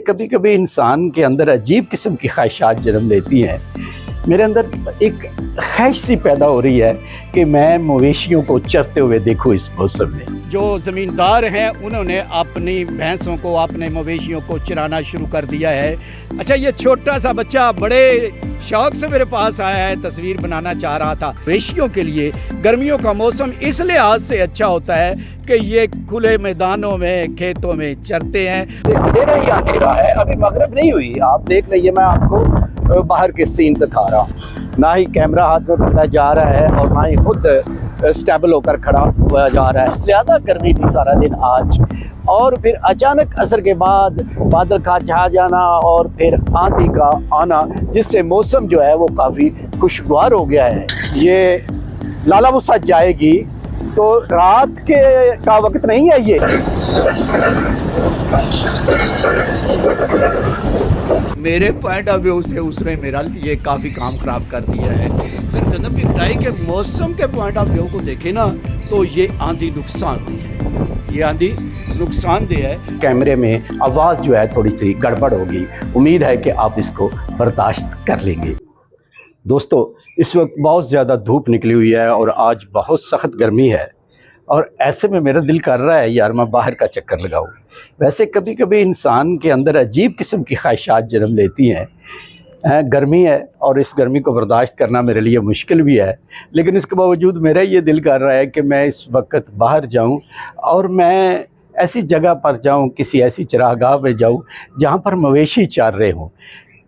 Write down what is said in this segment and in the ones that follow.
कभी कभी इंसान के अंदर अजीब किस्म की ख्वाहिशात जन्म लेती हैं। मेरे अंदर एक ख्वाहिश सी पैदा हो रही है कि मैं मवेशियों को चरते हुए देखूं इस मौसम में। जो ज़मींदार हैं उन्होंने अपनी भैंसों को, अपने मवेशियों को चराना शुरू कर दिया है। अच्छा, ये छोटा सा बच्चा बड़े शौक से मेरे पास आया है, तस्वीर बनाना चाह रहा था। मवेशियों के लिए गर्मियों का मौसम इस लिहाज से अच्छा होता है कि ये खुले मैदानों में, खेतों में चरते हैं। अंधेरा ही अंधेरा है, अभी मगरिब नहीं हुई। आप देख लीजिए, मैं आपको बाहर के सीन दिखा रहा हूँ। ना ही कैमरा हाथ में पकड़ा जा रहा है और ना ही खुद स्टेबल होकर खड़ा हुआ जा रहा है। ज़्यादा गर्मी थी सारा दिन आज, और फिर अचानक असर के बाद बादल का छा जाना और फिर आंधी का आना, जिससे मौसम जो है वो काफ़ी खुशगवार हो गया है। ये लाला मुसा जाएगी तो रात के का वक्त नहीं है ये। मेरे पॉइंट ऑफ व्यू से उसने मेरा ये काफ़ी काम ख़राब कर दिया है। फिर जनाब इब्राहिम के मौसम के पॉइंट ऑफ व्यू को देखें ना, तो ये आंधी नुकसानदेह है। ये आंधी नुकसानदेह है। कैमरे में आवाज़ जो है थोड़ी सी गड़बड़ होगी, उम्मीद है कि आप इसको बर्दाश्त कर लेंगे। दोस्तों, इस वक्त बहुत ज़्यादा धूप निकली हुई है और आज बहुत सख्त गर्मी है, और ऐसे में मेरा दिल कर रहा है यार मैं बाहर का चक्कर लगाऊं। वैसे कभी कभी इंसान के अंदर अजीब किस्म की ख्वाहिशात जन्म लेती हैं। गर्मी है और इस गर्मी को बर्दाश्त करना मेरे लिए मुश्किल भी है, लेकिन इसके बावजूद मेरा ये दिल कर रहा है कि मैं इस वक्त बाहर जाऊं और मैं ऐसी जगह पर जाऊं, किसी ऐसी चरागाह में जाऊं जहां पर मवेशी चर रहे हों।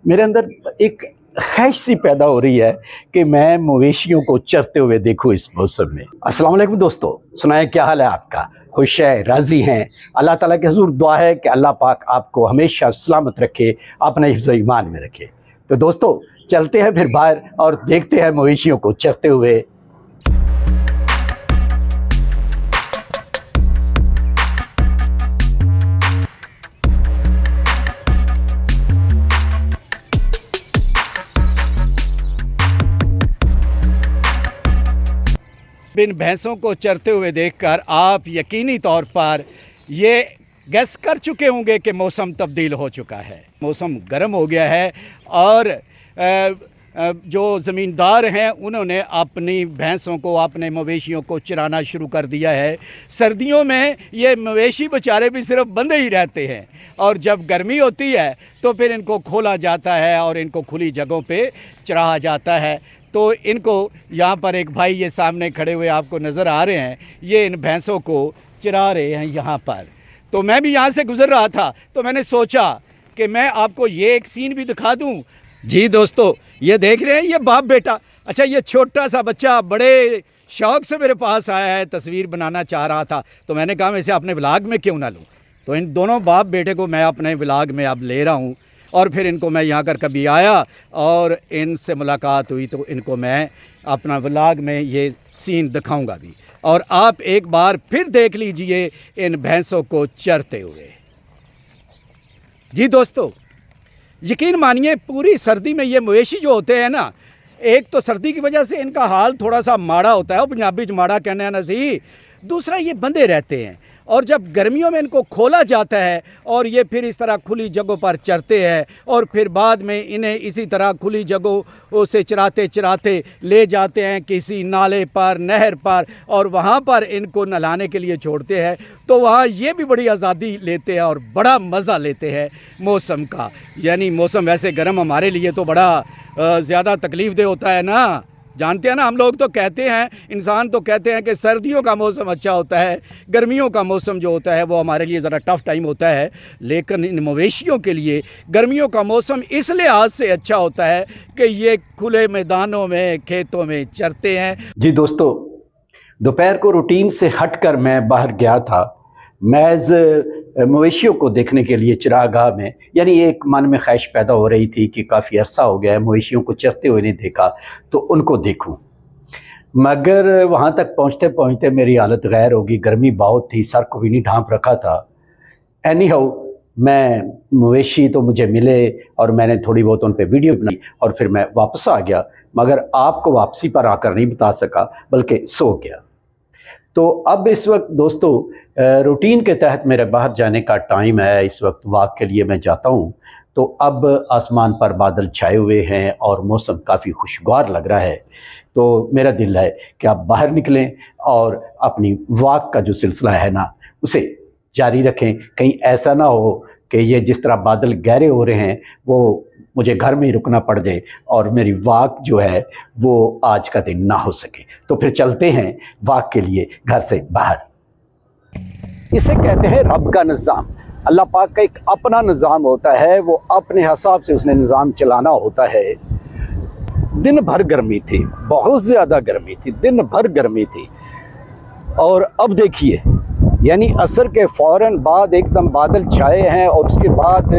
मेरे अंदर एक ख्वाहिश सी पैदा हो रही है कि मैं मवेशियों को चरते हुए देखूं इस मौसम में। अस्सलाम वालेकुम दोस्तों, सुनाए क्या हाल है आपका? खुश है, राज़ी हैं? अल्लाह ताला के हुज़ूर दुआ है कि अल्लाह पाक आपको हमेशा सलामत रखे, अपने हिफ्ज़ ईमान में रखे। तो दोस्तों, चलते हैं फिर बाहर और देखते हैं मवेशियों को चरते हुए। इन भैंसों को चरते हुए देखकर आप यकीनी तौर पर ये गेस कर चुके होंगे कि मौसम तब्दील हो चुका है, मौसम गर्म हो गया है। और जो ज़मींदार हैं उन्होंने अपनी भैंसों को, अपने मवेशियों को चराना शुरू कर दिया है। सर्दियों में ये मवेशी बेचारे भी सिर्फ बंधे ही रहते हैं, और जब गर्मी होती है तो फिर इनको खोला जाता है और इनको खुली जगहों पे चराया जाता है। तो इनको यहाँ पर एक भाई ये सामने खड़े हुए आपको नज़र आ रहे हैं, ये इन भैंसों को चरा रहे हैं यहाँ पर। तो मैं भी यहाँ से गुज़र रहा था तो मैंने सोचा कि मैं आपको ये एक सीन भी दिखा दूँ। जी दोस्तों, ये देख रहे हैं, ये बाप बेटा। अच्छा, ये छोटा सा बच्चा बड़े शौक से मेरे पास आया है, तस्वीर बनाना चाह रहा था। तो मैंने कहा मैं इसे अपने व्लॉग में क्यों ना लूँ। तो इन दोनों बाप बेटे को मैं अपने व्लॉग में अब ले रहा हूँ, और फिर इनको मैं यहाँ कर कभी आया और इनसे मुलाकात हुई तो इनको मैं अपना व्लॉग में ये सीन दिखाऊंगा भी। और आप एक बार फिर देख लीजिए इन भैंसों को चरते हुए। जी दोस्तों, यकीन मानिए पूरी सर्दी में ये मवेशी जो होते हैं ना, एक तो सर्दी की वजह से इनका हाल थोड़ा सा माड़ा होता है, वो पंजाबी च माड़ा कहने हैं ना सी। दूसरा, ये बंधे रहते हैं, और जब गर्मियों में इनको खोला जाता है और ये फिर इस तरह खुली जगहों पर चरते हैं, और फिर बाद में इन्हें इसी तरह खुली जगहों से चराते चराते ले जाते हैं किसी नाले पर, नहर पर, और वहाँ पर इनको नहलाने के लिए छोड़ते हैं। तो वहाँ ये भी बड़ी आज़ादी लेते हैं और बड़ा मज़ा लेते हैं मौसम का। यानी मौसम वैसे गर्म हमारे लिए तो बड़ा ज़्यादा तकलीफ़देह होता है ना, जानते हैं ना। हम लोग तो कहते हैं, इंसान तो कहते हैं कि सर्दियों का मौसम अच्छा होता है, गर्मियों का मौसम जो होता है वो हमारे लिए ज़रा टफ़ टाइम होता है। लेकिन इन मवेशियों के लिए गर्मियों का मौसम इस लिहाज से अच्छा होता है कि ये खुले मैदानों में, खेतों में चरते हैं। जी दोस्तों, दोपहर को रूटीन से हटकर मैं बाहर गया था महज मवेशियों को देखने के लिए चरागाह में। यानी एक मन में ख्वाहिश पैदा हो रही थी कि काफ़ी अरसा हो गया है मवेशियों को चरते हुए नहीं देखा, तो उनको देखूं। मगर वहाँ तक पहुँचते पहुँचते मेरी हालत गैर होगी, गर्मी बहुत थी, सर को भी नहीं ढांप रखा था। एनी हाउ, मैं मवेशी तो मुझे मिले और मैंने थोड़ी बहुत उन पर वीडियो बनाई और फिर मैं वापस आ गया, मगर आपको वापसी पर आकर नहीं बता सका, बल्कि सो गया। तो अब इस वक्त दोस्तों रूटीन के तहत मेरे बाहर जाने का टाइम है। इस वक्त वॉक के लिए मैं जाता हूँ। तो अब आसमान पर बादल छाए हुए हैं और मौसम काफ़ी खुशगवार लग रहा है। तो मेरा दिल है कि आप बाहर निकलें और अपनी वॉक का जो सिलसिला है ना उसे जारी रखें। कहीं ऐसा ना हो कि ये जिस तरह बादल गहरे हो रहे हैं वो मुझे घर में ही रुकना पड़ जाए और मेरी वॉक जो है वो आज का दिन ना हो सके। तो फिर चलते हैं वॉक के लिए घर से बाहर। इसे कहते हैं रब का निज़ाम। अल्लाह पाक का एक अपना निज़ाम होता है, वो अपने हिसाब से उसने निज़ाम चलाना होता है। दिन भर गर्मी थी, बहुत ज़्यादा गर्मी थी, दिन भर गर्मी थी। और अब देखिए यानी असर के फ़ौरन बाद एकदम बादल छाए हैं और उसके बाद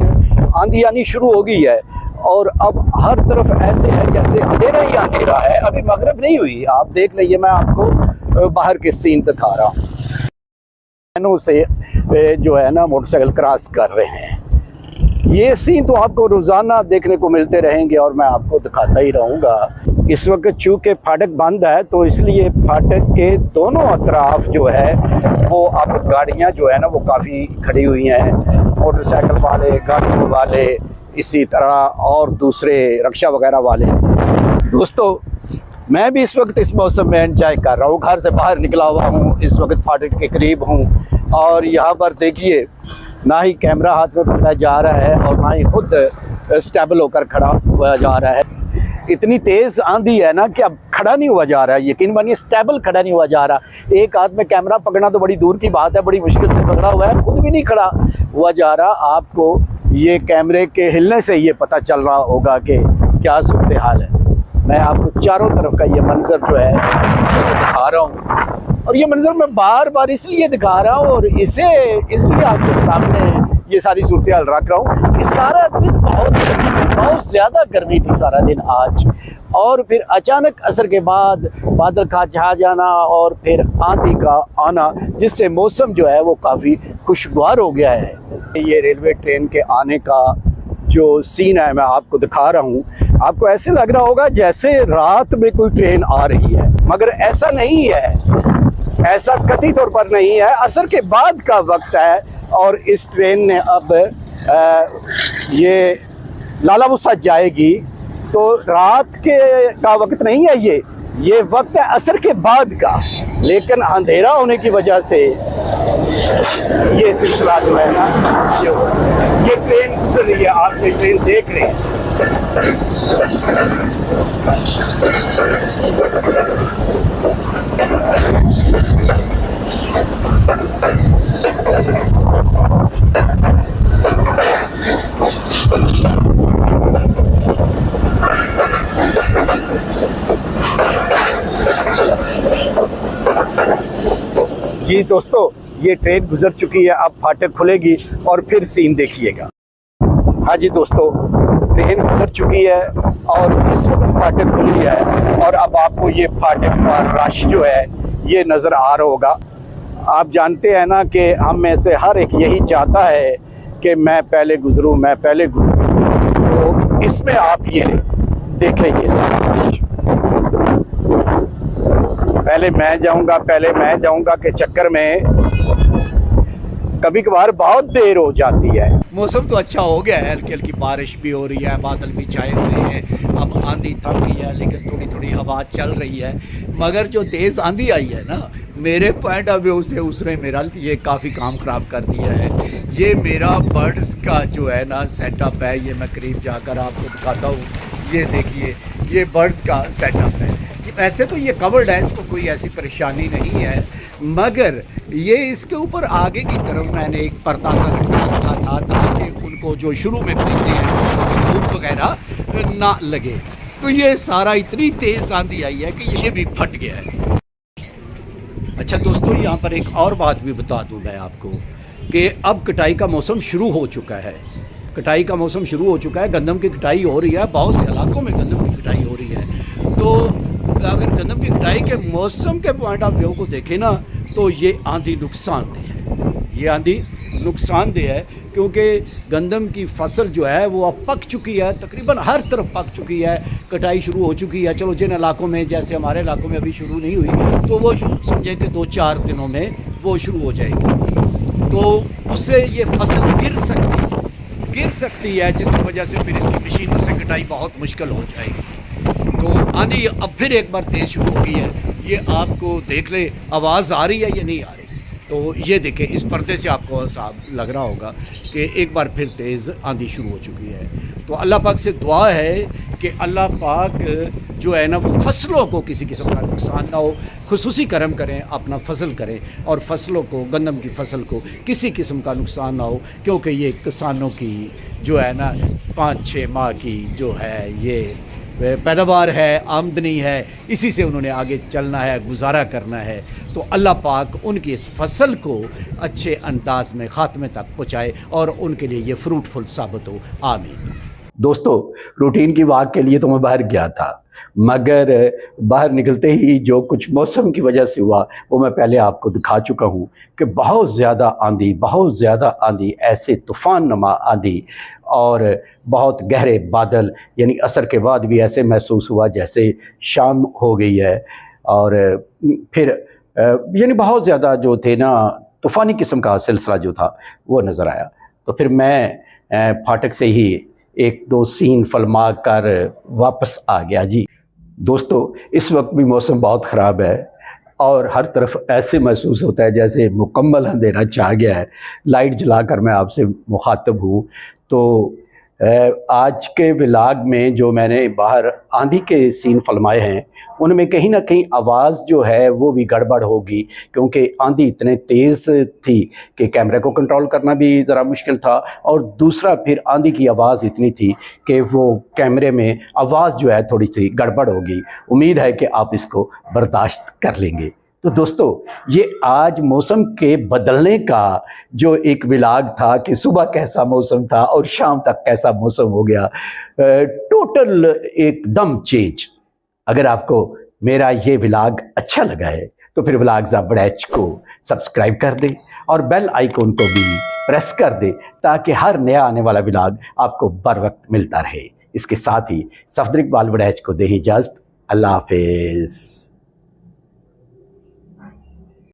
आंधी आनी शुरू हो गई है। और अब हर तरफ ऐसे है जैसे अंधेरा ही अंधेरा है। अभी मगरिब नहीं हुई, आप देख लीजिए, मैं आपको बाहर के सीन दिखा रहा हूँ। से जो है ना मोटरसाइकिल क्रॉस कर रहे हैं। ये सीन तो आपको रोज़ाना देखने को मिलते रहेंगे और मैं आपको दिखाता ही रहूँगा। इस वक्त चूँकि फाटक बंद है तो इसलिए फाटक के दोनों अतराफ जो है वो अब गाड़ियाँ जो है ना वो काफ़ी खड़ी हुई हैं। मोटरसाइकिल वाले, गाड़ियों वाले, इसी तरह और दूसरे रिक्शा वगैरह वाले। दोस्तों मैं भी इस वक्त इस मौसम में एंजॉय कर रहा हूँ। घर से बाहर निकला हुआ हूँ, इस वक्त फाटक के करीब हूँ और यहाँ पर देखिए ना ही कैमरा हाथ में पकड़ा जा रहा है और ना ही खुद स्टेबल होकर खड़ा हुआ जा रहा है। इतनी तेज़ आंधी है ना कि अब खड़ा नहीं हुआ जा रहा है, यकीन मानिए स्टेबल खड़ा नहीं हुआ जा रहा। एक हाथ में कैमरा पकड़ना तो बड़ी दूर की बात है, बड़ी मुश्किल से पकड़ा हुआ है, खुद भी नहीं खड़ा हुआ जा रहा। आपको ये कैमरे के हिलने से ये पता चल रहा होगा कि क्या सूरत हाल है। मैं आपको चारों तरफ का ये मंजर जो है दिखा रहा हूँ और ये मंजर मैं बार बार इसलिए दिखा रहा हूँ और इसे इसलिए आपके सामने ये सारी सूरत हाल रख रहा हूँ। इस सारा दिन बहुत ज़्यादा गर्मी थी सारा दिन आज, और फिर अचानक असर के बाद बादल का छा जाना और फिर आंधी का आना, जिससे मौसम जो है वो काफ़ी खुशगवार हो गया है। ये रेलवे ट्रेन के आने का जो सीन है मैं आपको दिखा रहा हूँ। आपको ऐसे लग रहा होगा जैसे रात में कोई ट्रेन आ रही है, मगर ऐसा नहीं है, ऐसा कतई तौर पर नहीं है। असर के बाद का वक्त है और इस ट्रेन ने अब ये लालामुसा जाएगी, तो रात के का वक्त नहीं है, ये वक्त है असर के बाद का। लेकिन अंधेरा होने की वजह से ये सिलसिला जो है ना ये ट्रेन गुजर रही है, आप ये ट्रेन देख रहे हैं। जी दोस्तों, ये ट्रेन गुजर चुकी है, अब फाटक खुलेगी और फिर सीन देखिएगा। हाँ जी दोस्तों, ट्रेन गुजर चुकी है और इस वक्त फाटक खुली है और अब आपको ये फाटक पर रश जो है ये नज़र आ रहा होगा। आप जानते हैं ना कि हम में से हर एक यही चाहता है कि मैं पहले गुजरूँ, मैं पहले गुजरूँ। तो इसमें आप ये देखेंगे सारा रश। पहले मैं जाऊंगा के चक्कर में कभी कभार बहुत देर हो जाती है। मौसम तो अच्छा हो गया है, हल्की हल्की बारिश भी हो रही है, बादल भी छाए हुए हैं। अब आंधी थम गई है लेकिन थोड़ी थोड़ी हवा चल रही है। मगर जो तेज़ आंधी आई है ना, मेरे पॉइंट ऑफ व्यू से उसने मेरा ये काफ़ी काम ख़राब कर दिया है। ये मेरा बर्ड्स का जो है ना सेटअप है, ये मैं करीब जाकर आपको दिखाता हूँ। ये देखिए, ये बर्ड्स का सेटअप है। वैसे तो ये कवर्ड है, इसको कोई ऐसी परेशानी नहीं है, मगर ये इसके ऊपर आगे की तरफ मैंने एक पर्दा सा लटका रखा था ताकि उनको जो शुरू में पीते हैं धूप वगैरह ना लगे। तो ये सारा इतनी तेज़ आंधी आई है कि ये भी फट गया है। अच्छा दोस्तों, यहाँ पर एक और बात भी बता दूँ मैं आपको कि अब कटाई का मौसम शुरू हो चुका है। कटाई का मौसम शुरू हो चुका है, गंदम की कटाई हो रही है, बहुत से इलाकों में गंदम की कटाई हो रही है। तो अगर गंदम की कटाई के मौसम के पॉइंट ऑफ व्यू को देखें ना, तो ये आंधी नुकसानदेह है। ये आंधी नुकसानदेह है, क्योंकि गंदम की फसल जो है वो अब पक चुकी है, तकरीबन हर तरफ पक चुकी है, कटाई शुरू हो चुकी है। चलो जिन इलाकों में, जैसे हमारे इलाकों में अभी शुरू नहीं हुई, तो वो समझे कि 2-4 दिनों में वो शुरू हो जाएगी, तो उससे ये फसल गिर सकती है, जिसकी वजह से फिर इसकी मशीनों से कटाई बहुत मुश्किल हो जाएगी। तो आंधी अब फिर एक बार तेज़ शुरू हो गई है, ये आपको देख ले, आवाज़ आ रही है या नहीं आ रही? तो ये देखें, इस पर्दे से आपको साफ लग रहा होगा कि एक बार फिर तेज़ आंधी शुरू हो चुकी है। तो अल्लाह पाक से दुआ है कि अल्लाह पाक जो है ना, वो फसलों को किसी किस्म का नुकसान ना हो, खुसूसी करम करें, अपना फसल करें, और फसलों को, गंदम की फसल को किसी किस्म का नुकसान ना हो, क्योंकि ये किसानों की जो है ना 5-6 माह की जो है ये पैदावार है, आमदनी है, इसी से उन्होंने आगे चलना है, गुजारा करना है। तो अल्लाह पाक उनकी इस फसल को अच्छे अंदाज में ख़ात्मे तक पहुँचाए और उनके लिए ये फ्रूटफुल साबित हो, आमीन। दोस्तों, रूटीन की वाक के लिए तो मैं बाहर गया था, मगर बाहर निकलते ही जो कुछ मौसम की वजह से हुआ वो मैं पहले आपको दिखा चुका हूँ कि बहुत ज़्यादा आंधी, ऐसे तूफ़ान नुमा आंधी और बहुत गहरे बादल, यानी असर के बाद भी ऐसे महसूस हुआ जैसे शाम हो गई है। और फिर यानी बहुत ज़्यादा जो थे ना, तूफ़ानी किस्म का सिलसिला जो था वो नज़र आया। तो फिर मैं फाटक से ही 1-2 सीन फिल्मा कर वापस आ गया जी। दोस्तों, इस वक्त भी मौसम बहुत ख़राब है और हर तरफ ऐसे महसूस होता है जैसे मुकम्मल अंधेरा छा गया है। लाइट जलाकर मैं आपसे मुखातब हूँ। तो आज के व्लॉग में जो मैंने बाहर आंधी के सीन फिल्माए हैं, उनमें कहीं ना कहीं आवाज़ जो है वो भी गड़बड़ होगी, क्योंकि आंधी इतने तेज़ थी कि कैमरे को कंट्रोल करना भी ज़रा मुश्किल था, और दूसरा फिर आंधी की आवाज़ इतनी थी कि वो कैमरे में आवाज़ जो है थोड़ी सी गड़बड़ होगी। उम्मीद है कि आप इसको बर्दाश्त कर लेंगे। तो दोस्तों, ये आज मौसम के बदलने का जो एक व्लॉग था कि सुबह कैसा मौसम था और शाम तक कैसा मौसम हो गया, टोटल एकदम चेंज। अगर आपको मेरा ये व्लॉग अच्छा लगा है तो फिर व्लॉग्स ऑफ वड़ैच को सब्सक्राइब कर दें और बेल आइकन को भी प्रेस कर दें, ताकि हर नया आने वाला व्लॉग आपको बर वक्त मिलता रहे। इसके साथ ही सफदर इकबाल वड़ैच को दें इजाज़त। अल्लाह हाफिज़।